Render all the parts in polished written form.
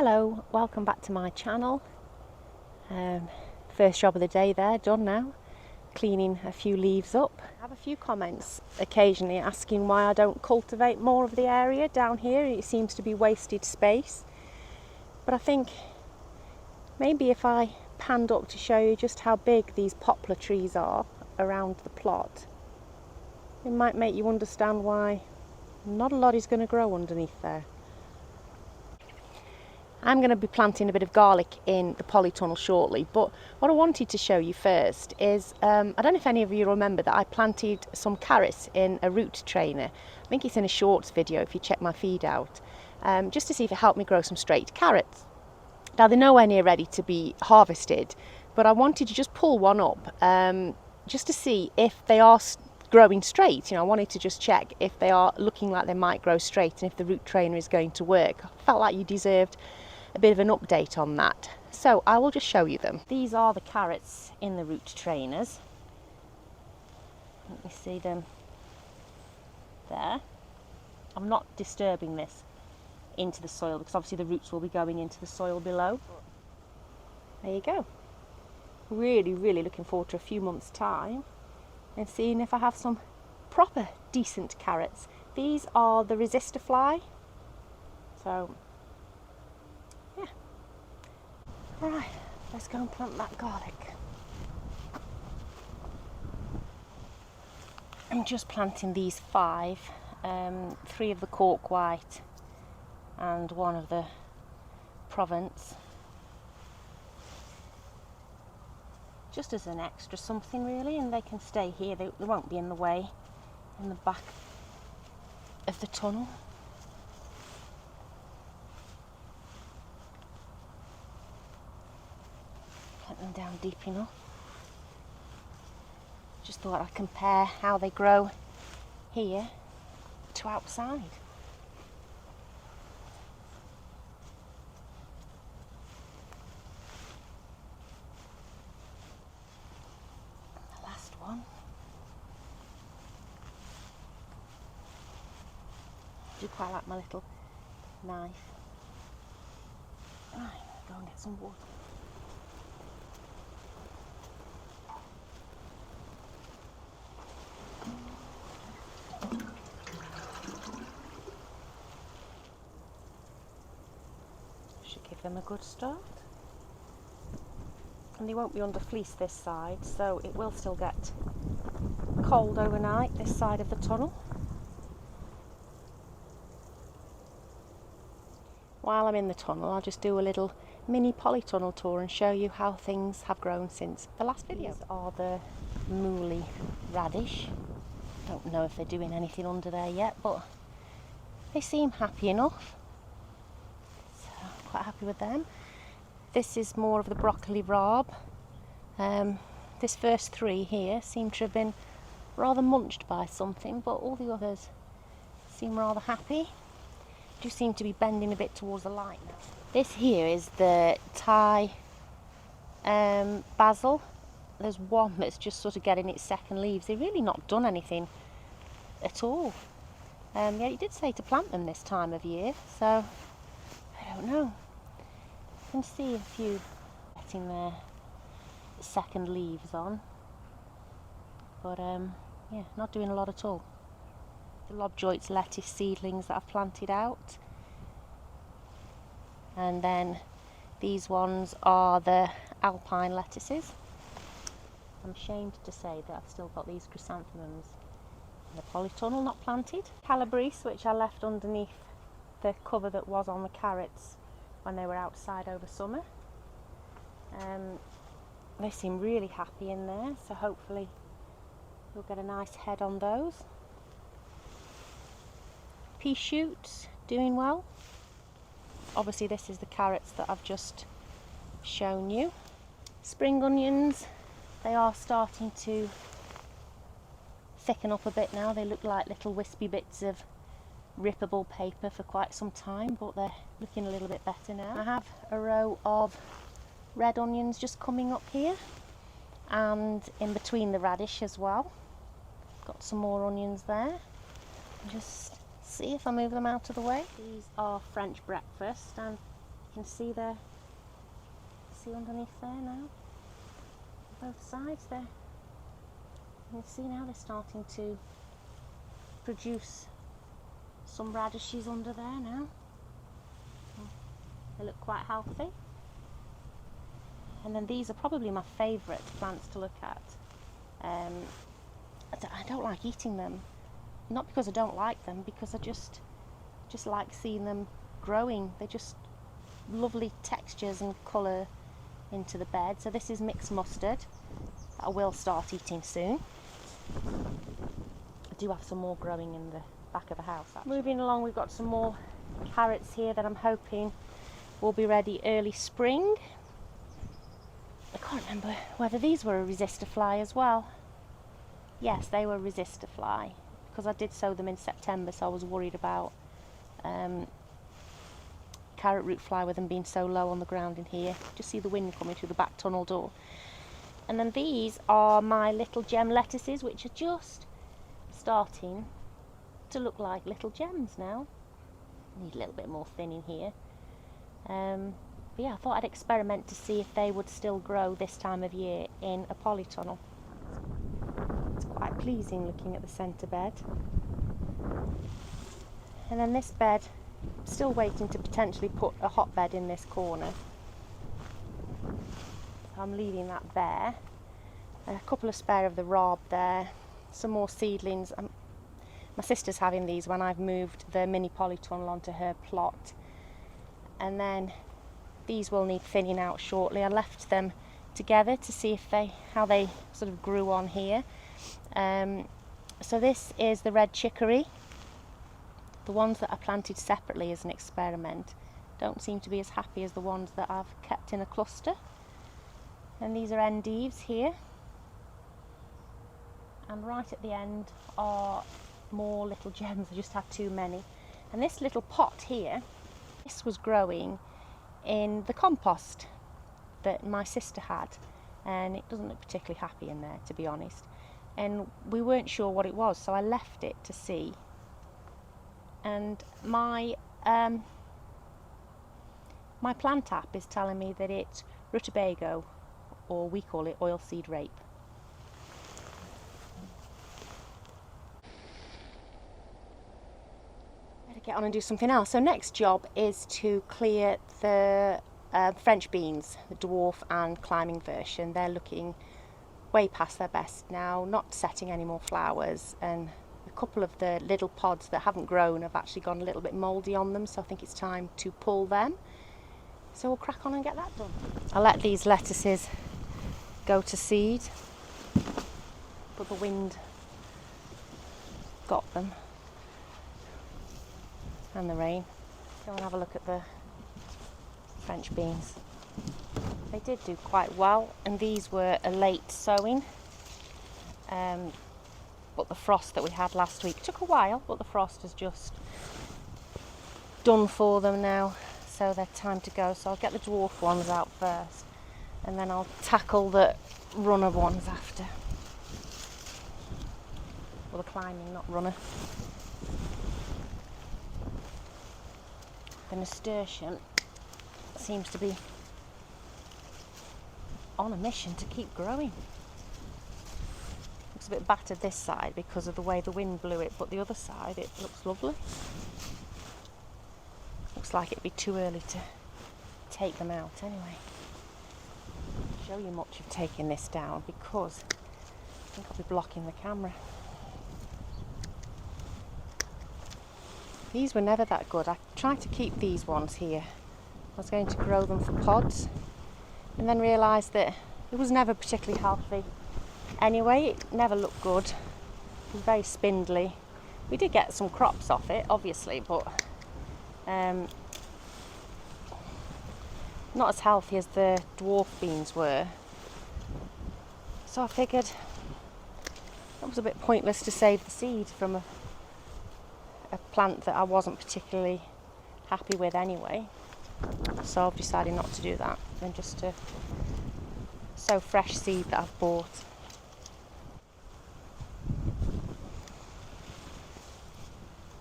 Hello, welcome back to my channel. First job of the day there, done now. Cleaning a few leaves up. I have a few comments occasionally asking why I don't cultivate more of the area down here. It seems to be wasted space. But I think maybe if I panned up to show you just how big these poplar trees are around the plot, it might make you understand why not a lot is going to grow underneath there. I'm going to be planting a bit of garlic in the polytunnel shortly, but what I wanted to show you first is, I don't know if any of you remember that I planted some carrots in a Roottrainer. I think it's in a shorts video if you check my feed out, just to see if it helped me grow some straight carrots. Now they're nowhere near ready to be harvested, but I wanted to just pull one up just to see if they are growing straight. I wanted to just check if they are looking like they might grow straight and if the Roottrainer is going to work. I felt like you deserved a bit of an update on that, so I will just show you them. These are the carrots in the Roottrainers. Let me see them there. I'm not disturbing this into the soil because obviously the roots will be going into the soil below. There you go. Really looking forward to a few months' time and seeing if I have some proper decent carrots. These are the resistor fly, so yeah. Right, let's go and plant that garlic. I'm just planting these 5, 3 of the cork white and 1 of the Provence, just as an extra something really, and they can stay here, they won't be in the way in the back of the tunnel. Put them down deep enough. Just thought I'd compare how they grow here to outside. The last one. I do quite like my little knife. Right, go and get some water. Should give them a good start. And they won't be under fleece this side, so it will still get cold overnight this side of the tunnel. While I'm in the tunnel, I'll just do a little mini polytunnel tour and show you how things have grown since the last video. These are the mooly radish. Don't know if they're doing anything under there yet, but they seem happy enough. So I'm quite happy with them. This is more of the broccoli rabe. This first 3 here seem to have been rather munched by something, but all the others seem rather happy. Do seem to be bending a bit towards the light now. This here is the Thai basil. There's one that's just sort of getting its second leaves. They've really not done anything at all. Yeah, you did say to plant them this time of year, so I don't know. You can see a few getting their second leaves on, but yeah, not doing a lot at all. The lobjoit's lettuce seedlings that I've planted out, and then these ones are the alpine lettuces. I'm ashamed to say that I've still got these chrysanthemums in the polytunnel not planted. Calabrese, which I left underneath the cover that was on the carrots when they were outside over summer. They seem really happy in there, so hopefully we'll get a nice head on those. Pea shoots doing well. Obviously this is the carrots that I've just shown you. Spring onions, they are starting to thicken up a bit now. They look like little wispy bits of rippable paper for quite some time, but they're looking a little bit better now. I have a row of red onions just coming up here, and in between the radish as well. Got some more onions there. Just see if I move them out of the way. These are French breakfast, and can see there, see underneath there now, both sides there. You can see now they're starting to produce some radishes under there now. They look quite healthy. And then these are probably my favourite plants to look at. I don't like eating them, not because I don't like them, because I just like seeing them growing. They're just lovely textures and colour into the bed. So this is mixed mustard that I will start eating soon. I do have some more growing in the back of the house actually. Moving along, we've got some more carrots here that I'm hoping will be ready early spring. I can't remember whether these were a resistor fly as well. Yes, they were resistor fly, because I did sow them in September, so I was worried about carrot root fly with them being so low on the ground in here. Just see the wind coming through the back tunnel door. And then these are my little gem lettuces, which are just starting to look like little gems now. Need a little bit more thinning here. But yeah, I thought I'd experiment to see if they would still grow this time of year in a polytunnel. It's quite pleasing looking at the centre bed. And then this bed, still waiting to potentially put a hotbed in this corner. So I'm leaving that bare. A couple of spare of the rab there, some more seedlings. My sister's having these when I've moved the mini polytunnel onto her plot. And then these will need thinning out shortly. I left them together to see if how they sort of grew on here. So this is the red chicory. The ones that I planted separately as an experiment don't seem to be as happy as the ones that I've kept in a cluster. And these are endives here. And right at the end are more little gems. I just had too many. And this little pot here, this was growing in the compost that my sister had, and it doesn't look particularly happy in there, to be honest, and we weren't sure what it was, so I left it to see. And my my plant app is telling me that it's rutabago, or we call it oilseed rape. Get on and do something else. So next job is to clear the French beans, the dwarf and climbing version. They're looking way past their best now, not setting any more flowers, and a couple of the little pods that haven't grown have actually gone a little bit mouldy on them, so I think it's time to pull them. So we'll crack on and get that done. I let these lettuces go to seed, but the wind got them. And the rain. Go and have a look at the French beans. They did do quite well, and these were a late sowing. But the frost that we had last week took a while, but the frost has just done for them now, so they're time to go. So I'll get the dwarf ones out first, and then I'll tackle the runner ones after. Well, the climbing, not runner. The nasturtium seems to be on a mission to keep growing. Looks a bit battered this side because of the way the wind blew it, but the other side it looks lovely. Looks like it'd be too early to take them out anyway. I'll show you much of taking this down because I think I'll be blocking the camera. These were never that good. I tried to keep these ones here. I was going to grow them for pods, and then realised that it was never particularly healthy. Anyway, it never looked good. It was very spindly. We did get some crops off it, obviously, but not as healthy as the dwarf beans were. So I figured it was a bit pointless to save the seed from a plant that I wasn't particularly happy with anyway, so I've decided not to do that and just to sow fresh seed that I've bought.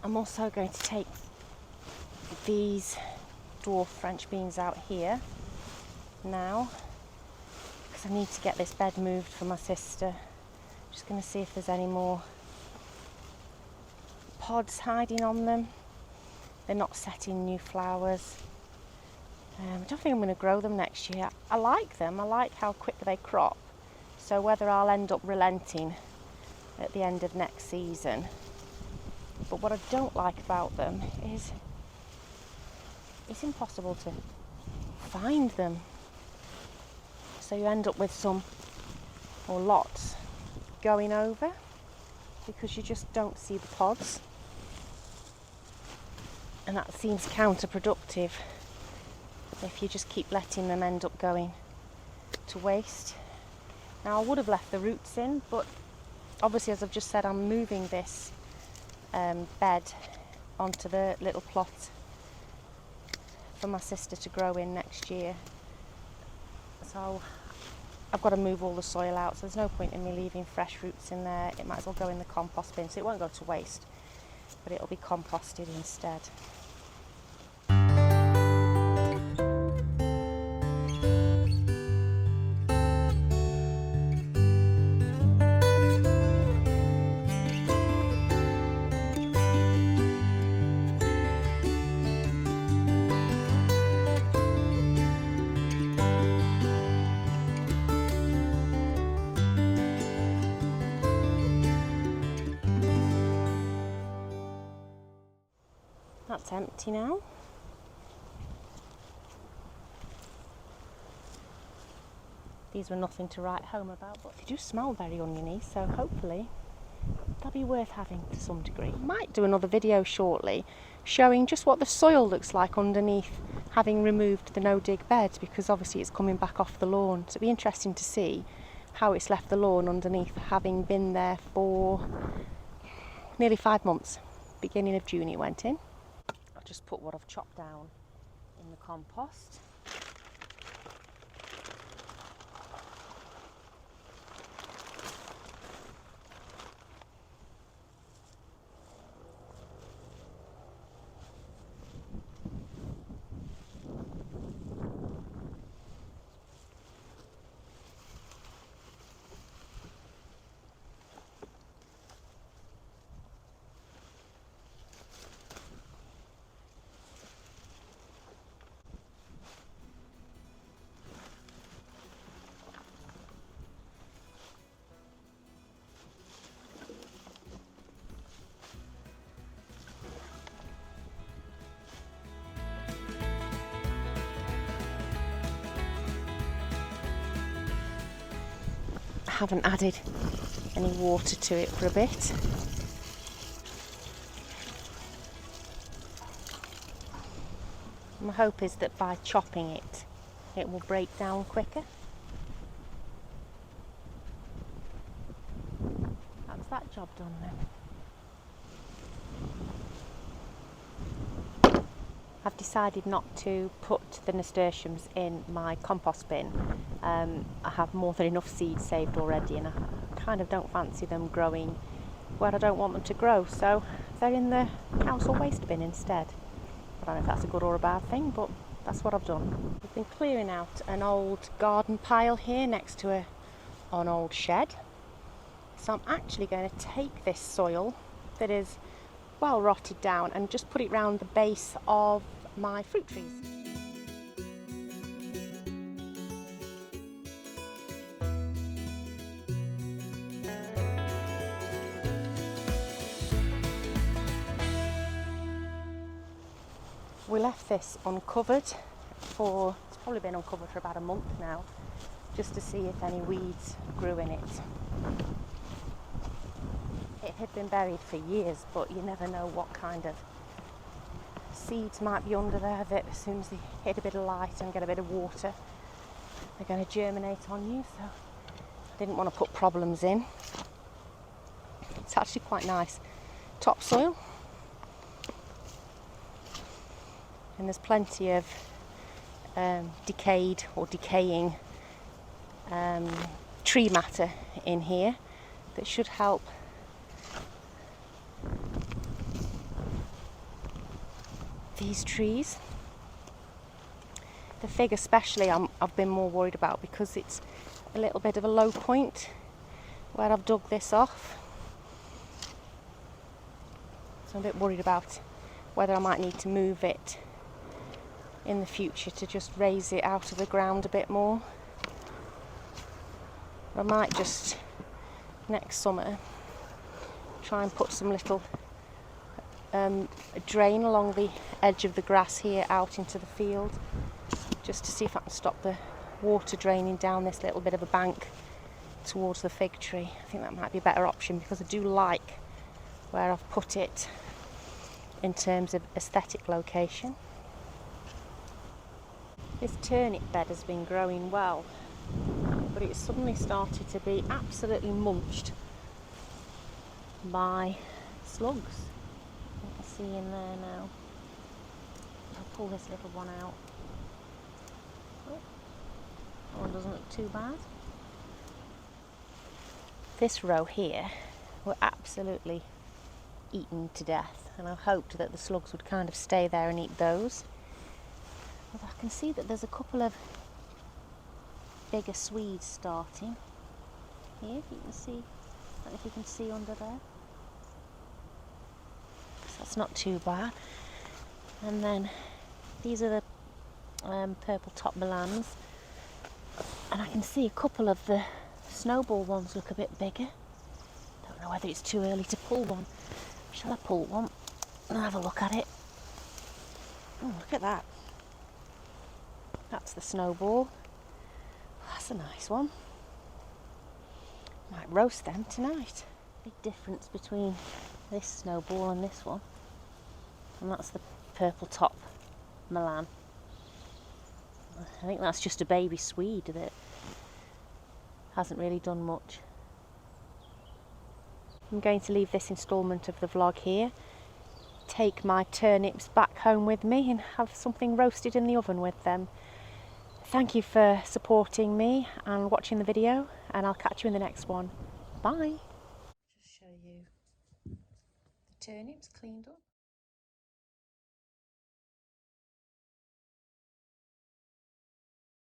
I'm also going to take these dwarf French beans out here now, because I need to get this bed moved for my sister. Just going to see if there's any more pods hiding on them. They're not setting new flowers. I don't think I'm going to grow them next year. I like them, I like how quick they crop, so whether I'll end up relenting at the end of next season. But what I don't like about them is it's impossible to find them. So you end up with some, or lots, going over because you just don't see the pods. And that seems counterproductive if you just keep letting them end up going to waste. Now I would have left the roots in, but obviously, as I've just said, I'm moving this bed onto the little plot for my sister to grow in next year. So I've got to move all the soil out, so there's no point in me leaving fresh roots in there. It might as well go in the compost bin, so it won't go to waste, but it'll be composted instead. That's empty now. These were nothing to write home about, but they do smell very oniony, so hopefully they'll be worth having to some degree. I might do another video shortly showing just what the soil looks like underneath having removed the no-dig bed, because obviously it's coming back off the lawn. So it'll be interesting to see how it's left the lawn underneath, having been there for nearly 5 months. Beginning of June it went in. I'll just put what I've chopped down in the compost. Haven't added any water to it for a bit. My hope is that by chopping it, it will break down quicker. That's that job done then. I've decided not to put the nasturtiums in my compost bin. I have more than enough seeds saved already, and I kind of don't fancy them growing where I don't want them to grow, so they're in the council waste bin instead. I don't know if that's a good or a bad thing, but that's what I've done. We've been clearing out an old garden pile here next to an old shed. So I'm actually going to take this soil that is well rotted down and just put it round the base of my fruit trees. We left this uncovered for, it's probably been uncovered for about a month now, just to see if any weeds grew in it. It had been buried for years, but you never know what kind of seeds might be under there that as soon as they hit a bit of light and get a bit of water, they're going to germinate on you, so I didn't want to put problems in. It's actually quite nice topsoil. And there's plenty of decayed or decaying tree matter in here that should help these trees. The fig especially I've been more worried about because it's a little bit of a low point where I've dug this off. So I'm a bit worried about whether I might need to move it in the future to just raise it out of the ground a bit more. I might just next summer try and put some little drain along the edge of the grass here out into the field, just to see if I can stop the water draining down this little bit of a bank towards the fig tree. I think that might be a better option because I do like where I've put it in terms of aesthetic location. This turnip bed has been growing well, but it's suddenly started to be absolutely munched by slugs. You can see in there now. I'll pull this little one out. Oh, that one doesn't look too bad. This row here were absolutely eaten to death, and I hoped that the slugs would kind of stay there and eat those. But I can see that there's a couple of bigger Swedes starting here, if you can see. I don't know if you can see under there. So that's not too bad. And then these are the purple top melans, and I can see a couple of the snowball ones look a bit bigger. Don't know whether it's too early to pull one. Shall I pull one and have a look at it? Oh, look at that. That's the snowball. That's a nice one. Might roast them tonight. Big difference between this snowball and this one. And that's the purple top Milan. I think that's just a baby Swede that hasn't really done much. I'm going to leave this instalment of the vlog here. Take my turnips back home with me and have something roasted in the oven with them. Thank you for supporting me and watching the video, and I'll catch you in the next one. Bye. Just show you the turnips cleaned up.